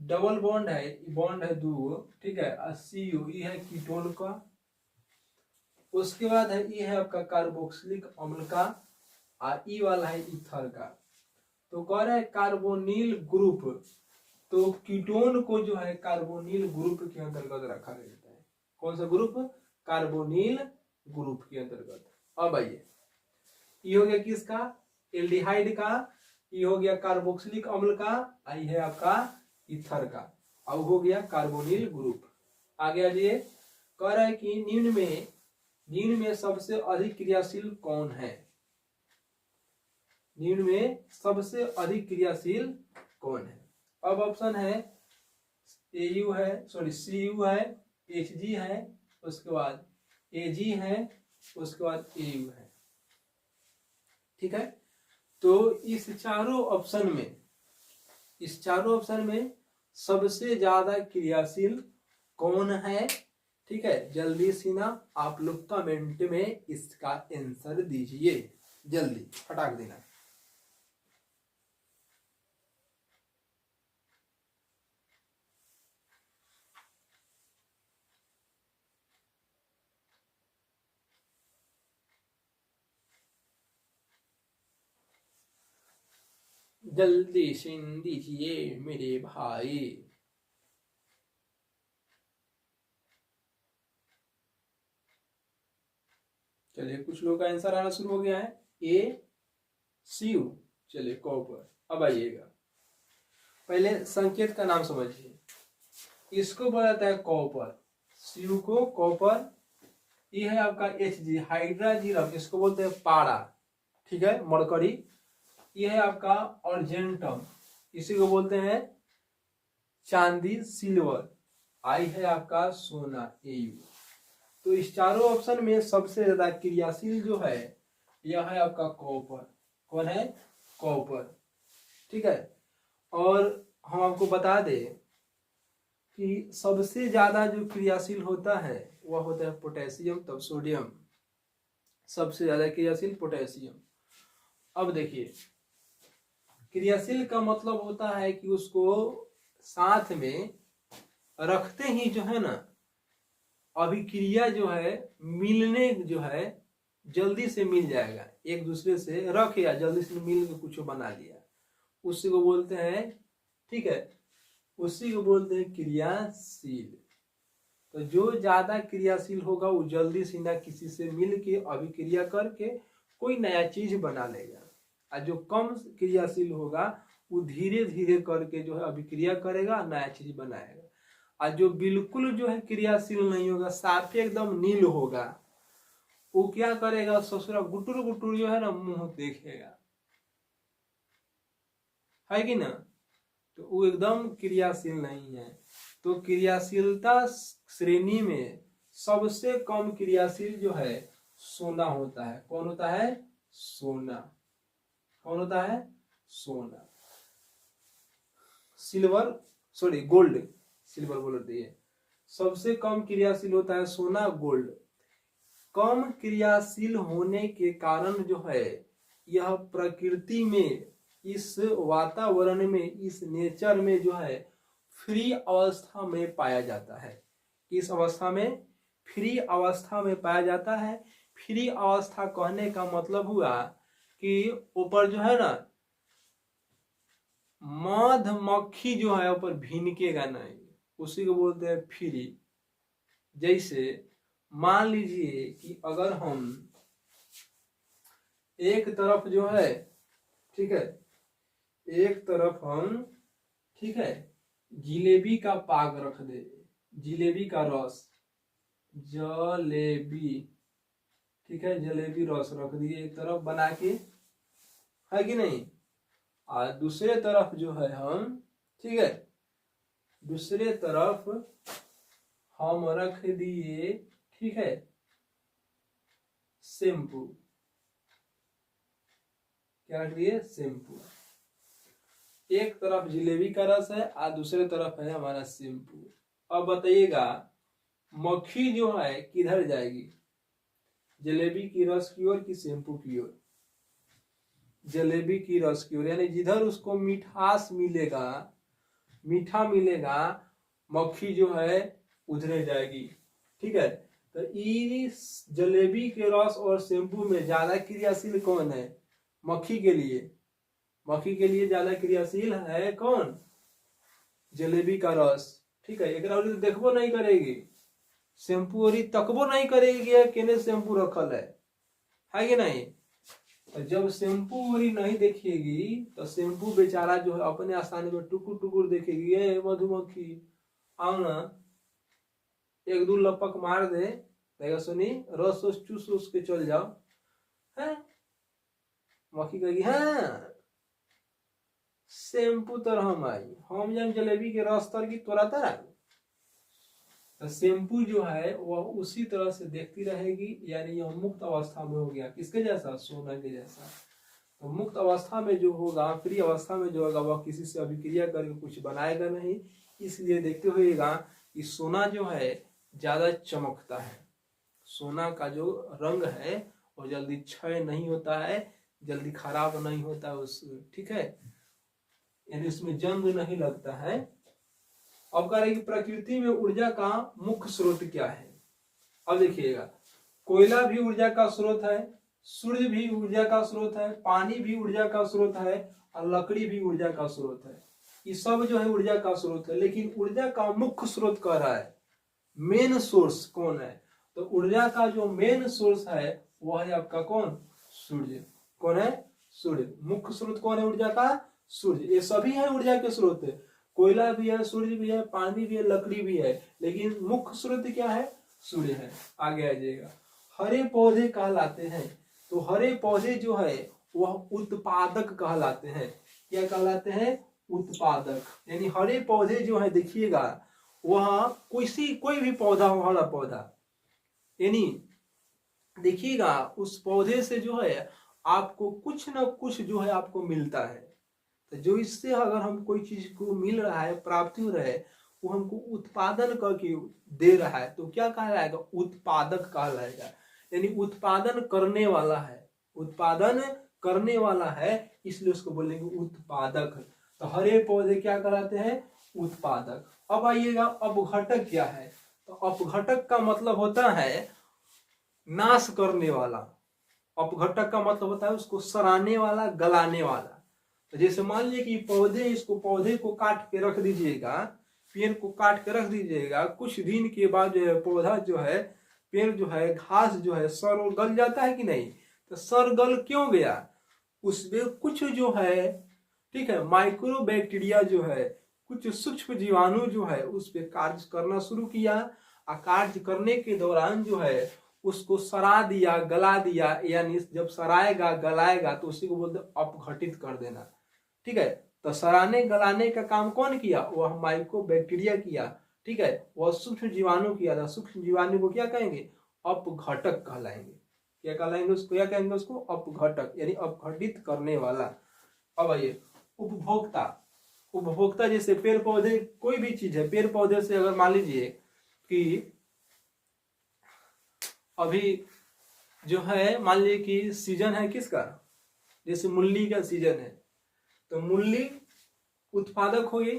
Double bond है, bond है दो, ठीक है। CO ये है कीटोन का, उसके बाद है ये है आपका कार्बोक्सिलिक अम्ल का, और ई वाला है ईथर का। तो कह रहे हैं कार्बोनिल ग्रुप, तो कीटोन को जो है कार्बोनिल ग्रुप के अंतर्गत रखा जाता है। कौन सा ग्रुप? कार्बोनिल ग्रुप के अंतर्गत। अब आइए, ये हो गया किसका? एल्डिहाइड का। ये हो गया कार्बोक्सिलिक अम्ल का, ये है आपका ईथर का। अब हो गया कार्बोनिल ग्रुप। आगे आ जाइए, कह रहा है कि निम्न में सबसे अधिक क्रियाशील कौन है? निम्न में सबसे अधिक क्रियाशील कौन है? अब ऑप्शन है AU है, सॉरी CU है, HG है, उसके बाद AG है, उसके बाद AU है, ठीक है। तो इस चारों ऑप्शन में सबसे ज्यादा क्रियाशील कौन है? ठीक है, जल्दी से ना आप लोग कमेंट में इसका आंसर दीजिए, जल्दी फटाक देना। जल्दी से दीजिए मेरे भाई। चलिए, कुछ लोगों का आंसर आना शुरू हो गया है। ACU, चलिए कॉपर। अब आइएगा, पहले संकेत का नाम समझिए। इसको बोला जाता है कॉपर, CU को कॉपर। ये है आपका HG हाइड्राजीरम, इसको बोलते हैं पारा, ठीक है, मरकरी। ये है आपका अर्जेंटम, इसी को बोलते हैं चांदी, सिल्वर। आई है आपका सोना, AU। तो इस चारों ऑप्शन में सबसे ज्यादा क्रियाशील जो है यह है आपका कॉपर। कौन है? कॉपर, ठीक है। और हम आपको बता दें कि सबसे ज्यादा जो क्रियाशील होता है वह होता है पोटेशियम, तब सोडियम। सबसे ज्यादा क्रियाशील पोटेशियम। अब देखिए, क्रियाशील का मतलब होता है कि उसको साथ में रखते ही जो है ना, अभिक्रिया जो है मिलने जो है जल्दी से मिल जाएगा, एक दूसरे से रख या जल्दी से मिल के कुछ बना लिया, उसी को बोलते हैं, ठीक है, उसी को बोलते हैं क्रियाशील। तो जो ज्यादा क्रियाशील होगा वो जल्दी से ना किसी से मिल के अभिक्रिया करके कोई नया चीज बना लेगा, और जो कम क्रियाशील होगा वो धीरे धीरे करके जो है अभिक्रिया करेगा, नया चीज बनाएगा। और जो बिल्कुल जो है क्रियाशील नहीं होगा, साफ एकदम नील होगा, वो क्या करेगा? ससुरा गुटुर गुटुर जो है ना मुंह देखेगा, है कि ना? तो वो एकदम क्रियाशील नहीं है। तो क्रियाशीलता श्रेणी में सबसे कम क्रियाशील जो है सोना होता है। कौन होता है? सोना। कौन होता है? सोना। सिल्वर, सॉरी गोल्ड, सिल्वर बोल रही है। सबसे कम क्रियाशील होता है सोना, गोल्ड। कम क्रियाशील होने के कारण जो है यह प्रकृति में, इस वातावरण में, इस नेचर में जो है फ्री अवस्था में पाया जाता है। इस अवस्था में, फ्री अवस्था में पाया जाता है। फ्री अवस्था कहने का मतलब हुआ कि ऊपर जो है ना मधुमक्खी जो है ऊपर भिनकेगा नहीं, उसी को बोलते हैं फ्री। जैसे मान लीजिए कि अगर हम एक तरफ जो है, ठीक है, एक तरफ हम, ठीक है, जिलेबी का पाग रख दे, जिलेबी का रस, जलेबी, ठीक है, जलेबी रस रख दिए एक तरफ बना के, है कि नहीं? और दूसरे तरफ जो है हम, ठीक है, दूसरे तरफ हम रख दिए, ठीक है, शैम्पू। क्या रख दिए? शैम्पू। एक तरफ जिलेबी का रस है और दूसरे तरफ है हमारा शैम्पू। अब बताइएगा मक्खी जो है किधर जाएगी? जलेबी की रस की ओर कि शैम्पू की ओर? जलेबी की रस की ओर, यानी जिधर उसको मिठास मिलेगा, मीठा मिलेगा, मक्खी जो है उधरे जाएगी। ठीक है, तो इस जलेबी के रस और शैम्पू में ज्यादा क्रियाशील कौन है? मक्खी के लिए, मक्खी के लिए ज्यादा क्रियाशील है कौन? जलेबी का रस। ठीक है, एक तो देखबो नहीं करेगी, शैम्पू और तकबो नहीं करेगी केने शैम्पू रखल है कि नहीं? तो जब शैम्पू और नहीं देखेगी तो शैम्पू बेचारा जो है अपने आसानी में टुकुर टुकुर देखेगी, ये मधुमक्खी आओ ना, एक दो लपक मार दे, देखा सुनी रस चूस उस के चल जाओ है। मक्खी कहेगी हाँ शैम्पू तर हम आई, हम जब जलेबी के रस तर की तोरा तर। तो शैम्पू जो है वह उसी तरह से देखती रहेगी, यानी यह मुक्त अवस्था में हो गया, किसके जैसा? सोना के जैसा। तो मुक्त अवस्था में जो होगा, फ्री अवस्था में जो होगा, वह किसी से अभिक्रिया करके कुछ बनाएगा नहीं। इसलिए देखते हुएगा कि सोना जो है ज्यादा चमकता है, सोना का जो रंग है वो जल्दी क्षय नहीं होता है, जल्दी खराब नहीं होता उस, ठीक है, यानी उसमें जंग नहीं लगता है। अब कह रहे कि प्रकृति में ऊर्जा का मुख्य स्रोत क्या है? अब देखिएगा, कोयला भी ऊर्जा का स्रोत है, सूर्य भी ऊर्जा का स्रोत है, पानी भी ऊर्जा का स्रोत है, और लकड़ी भी ऊर्जा का स्रोत है। ये सब जो है ऊर्जा का स्रोत है, लेकिन ऊर्जा का मुख्य स्रोत कह रहा है, मेन सोर्स कौन है? तो ऊर्जा का जो मेन सोर्स है वह है आपका कौन? सूर्य। कौन है? सूर्य। मुख्य स्रोत कौन है ऊर्जा का? सूर्य। ये सभी है ऊर्जा के स्रोत है, कोयला भी है, सूर्य भी है, पानी भी है, लकड़ी भी है, लेकिन मुख्य स्रोत क्या है? सूर्य है। आगे आ जाएगा, हरे पौधे कहलाते हैं। तो हरे पौधे जो है वह उत्पादक कहलाते हैं। क्या कहलाते हैं? उत्पादक। यानी हरे पौधे जो है देखिएगा, वह कोई भी पौधा हो, हरा पौधा, यानी देखिएगा उस पौधे से जो है आपको कुछ ना कुछ जो है आपको मिलता है। तो जो इससे अगर हम कोई चीज को मिल रहा है, प्राप्ति हो रहा है, वो हमको उत्पादन करके दे रहा है, तो क्या कहलाएगा? उत्पादक कहलाएगा। यानी उत्पादन करने वाला है, उत्पादन करने वाला है, इसलिए उसको बोलेंगे उत्पादक। तो हरे पौधे क्या कहलाते हैं? उत्पादक। अब आइएगा अपघटक क्या है? तो अपघटक का मतलब होता है नाश करने वाला। अपघटक का मतलब होता है उसको सराने वाला, गलाने वाला। तो जैसे मान लीजिए कि पौधे को काट के रख दीजिएगा, पेड़ को काट के रख दीजिएगा, कुछ दिन के बाद जो है पौधा जो है, पेड़ जो है, घास जो है, सर गल जाता है कि नहीं? तो सर गल क्यों गया? उसमें कुछ जो है, ठीक है, माइक्रो बैक्टीरिया जो है, कुछ सूक्ष्म जीवाणु जो है उस पर कार्य करना शुरू किया, और कार्य करने के दौरान जो है उसको सरा दिया, गला दिया। यानी जब सराएगा, गलाएगा तो उसी को बोलते अपघटित कर देना। ठीक है, तो सराने गलाने का काम कौन किया? वह माइक्रो बैक्टीरिया किया। ठीक है, वह सूक्ष्म जीवाणु किया था। सूक्ष्म जीवाणु को क्या कहेंगे? अपघटक कहलाएंगे। क्या कहलाएंगे उसको? क्या कहेंगे उसको? अपघटक, यानी अपघटित करने वाला। अब आइए उपभोक्ता। उपभोक्ता जैसे पेड़ पौधे, कोई भी चीज है, पेड़ पौधे से अगर मान लीजिए कि अभी जो है, मान लीजिए कि सीजन है किसका? जैसे मूली का सीजन है, तो मूली उत्पादक हुई,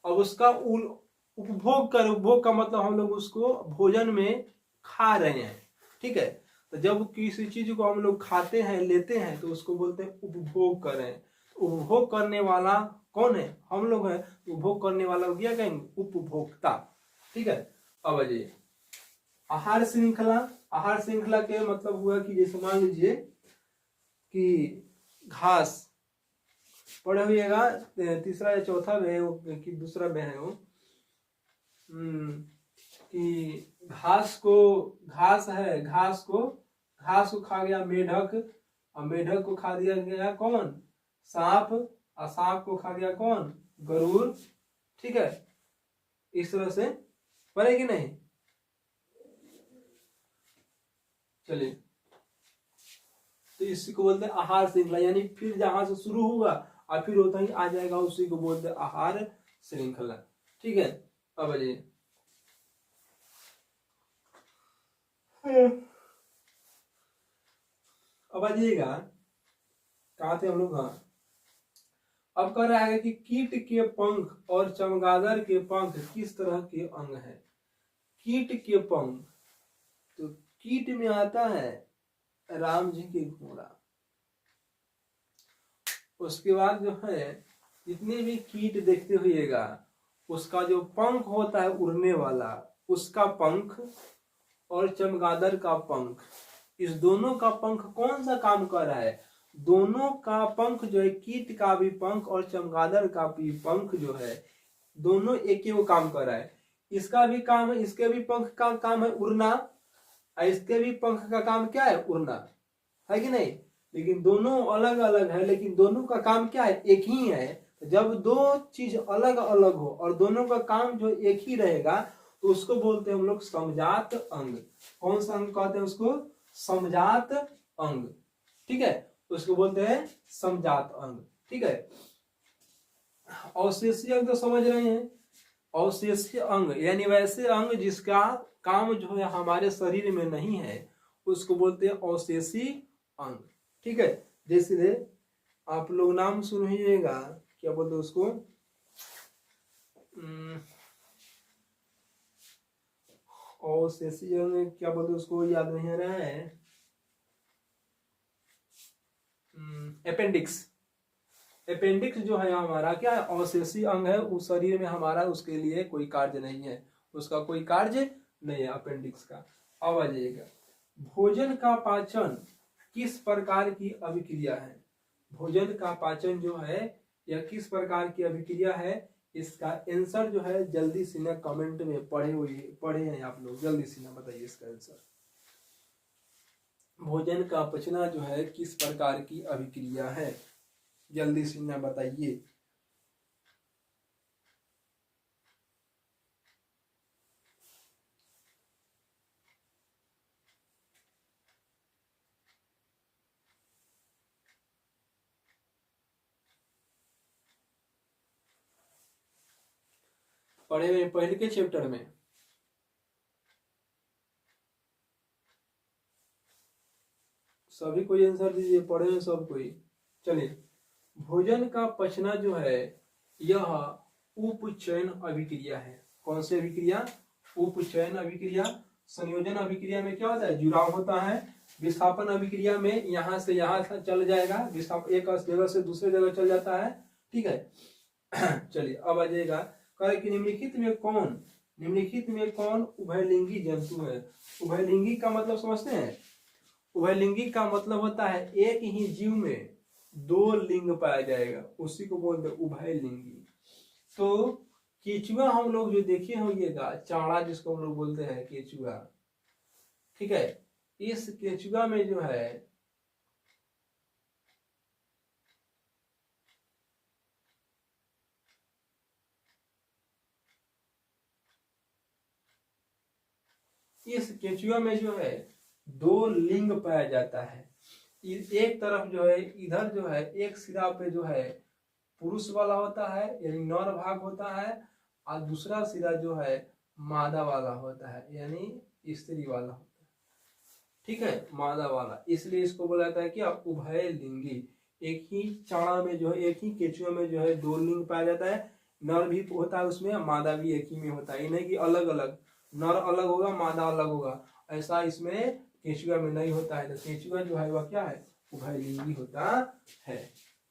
अब उसका उपभोग कर, उपभोग का मतलब हम लोग उसको भोजन में खा रहे हैं। ठीक है, तो जब किसी चीज को हम लोग खाते हैं, लेते हैं, तो उसको बोलते हैं उपभोग कर रहे हैं। उपभोग करने वाला कौन है? हम लोग हैं। उपभोग करने वाला क्या कहेंगे? उपभोक्ता। ठीक है, अब आइए आहार श्रृंखला। आहार श्रृंखला के मतलब हुआ कि जैसे मान लीजिए कि घास, पढ़े हुएगा तीसरा या चौथा में है कि दूसरा में है वो, कि घास है, घास को खा गया मेढक, और मेढक को खा दिया गया कौन? सांप, और सांप को खा गया कौन? गरुड़। ठीक है, इस तरह से पढ़े कि नहीं? चलिए, तो इसी को बोलते हैं आहार श्रृंखला। यानी फिर जहां से शुरू होगा और फिर होता ही आ जाएगा, उसी को बोलते हैं आहार श्रृंखला। ठीक है, अब आइए अब आइएगा, कहाँ थे हम लोग? हाँ, अब कह रहा है कि कीट के पंख और चमगादड़ के पंख किस तरह के अंग हैं। कीट के पंख, तो कीट में आता है राम जी के घोड़ा। उसके बाद जो है जितने भी कीट देखते हुएगा, उसका जो पंख होता है उड़ने वाला, उसका पंख और चमगादड़ का पंख, इस दोनों का पंख कौन सा काम कर रहा है। दोनों का पंख जो है, कीट का भी पंख और चमगादड़ का भी पंख जो है, दोनों एक ही वो काम कर रहा है। इसका भी काम है, इसके भी पंख का काम है उड़ना, और इसके भी पंख का काम क्या है, उड़ना, है कि नहीं। लेकिन दोनों अलग अलग है, लेकिन दोनों का काम क्या है, एक ही है। जब दो चीज अलग अलग हो और दोनों का काम जो एक ही रहेगा, तो उसको बोलते हैं हम लोग समजात अंग। कौन सा अंग कहते हैं उसको, समजात अंग। ठीक है, उसको बोलते हैं समजात अंग। ठीक है, अवशेषीय अंग तो समझ रहे हैं। अवशेषीय अंग यानी वैसे अंग जिसका काम जो है हमारे शरीर में नहीं है, उसको बोलते हैं अवशेषीय अंग। ठीक है, जैसे आप लोग नाम सुनिएगा, क्या बोलते हैं उसको, अवशेषीय अंग क्या बोलते हैं उसको, याद नहीं आ रहा है। अपेंडिक्स। अपेंडिक्स जो है हमारा क्या है, अवशेषीय अंग है उस शरीर में हमारा, उसके लिए कोई कार्य नहीं है, उसका कोई कार्य नहीं है अपेंडिक्स का। अब आ जाइएगा, भोजन का पाचन किस प्रकार की अभिक्रिया है। भोजन का पाचन जो है यह किस प्रकार की अभिक्रिया है, इसका आंसर जो है जल्दी से ना कमेंट में पढ़े हैं आप लोग, जल्दी से ना बताइए इसका आंसर। भोजन का पचना जो है किस प्रकार की अभिक्रिया है, जल्दी से ना बताइए। पढ़े हुए पहले के चैप्टर में, सभी कोई आंसर दीजिए, पढ़े हैं सब कोई। चलिए, भोजन का पचना जो है यह उपचयन अभिक्रिया है। कौन सी अभिक्रिया, उपचयन अभिक्रिया। संयोजन अभिक्रिया में क्या होता है, जुड़ाव होता है। विस्थापन अभिक्रिया में यहाँ से यहाँ चल जाएगा, विस्थापन एक जगह से दूसरे जगह चल जाता है। ठीक है, चलिए अब आ जाएगा, कहे कि निम्नलिखित में कौन उभयलिंगी जंतु है। उभयलिंगी का मतलब समझते हैं, उभयलिंगी का मतलब होता है एक ही जीव में दो लिंग पाया जाएगा, उसी को बोलते हैं उभयलिंगी। तो केचुआ हम लोग जो देखे होंगेगा, चाड़ा जिसको हम लोग बोलते हैं केचुआ, ठीक है, इस केचुआ में जो है इस केचुआ में जो है दो लिंग पाया जाता है। एक तरफ जो है, इधर जो है एक सिरा पे जो है पुरुष वाला होता है यानी नर भाग होता है, और दूसरा सिरा जो है मादा वाला होता है यानी स्त्री वाला होता है। ठीक है, मादा वाला, इसलिए इसको बोला जाता है क्या, उभय लिंगी। एक ही चाड़ा में जो है, एक ही केचुआ में जो है दो लिंग पाया जाता है, नर भी होता है उसमें, मादा भी एक ही में होता है। ये नहीं कि अलग अलग, नर अलग होगा मादा अलग होगा, ऐसा इसमें केचुआ में नहीं होता है। तो केचुआ जो है वह क्या है, उभयलिंगी होता है।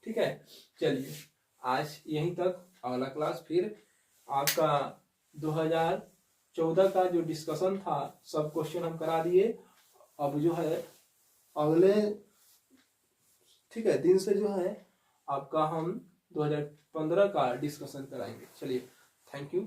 ठीक है, चलिए आज यहीं तक, अगला क्लास फिर आपका 2014 का जो डिस्कशन था सब क्वेश्चन हम करा दिए। अब जो है अगले, ठीक है, दिन से जो है आपका हम 2015 का डिस्कशन कराएंगे। चलिए, थैंक यू।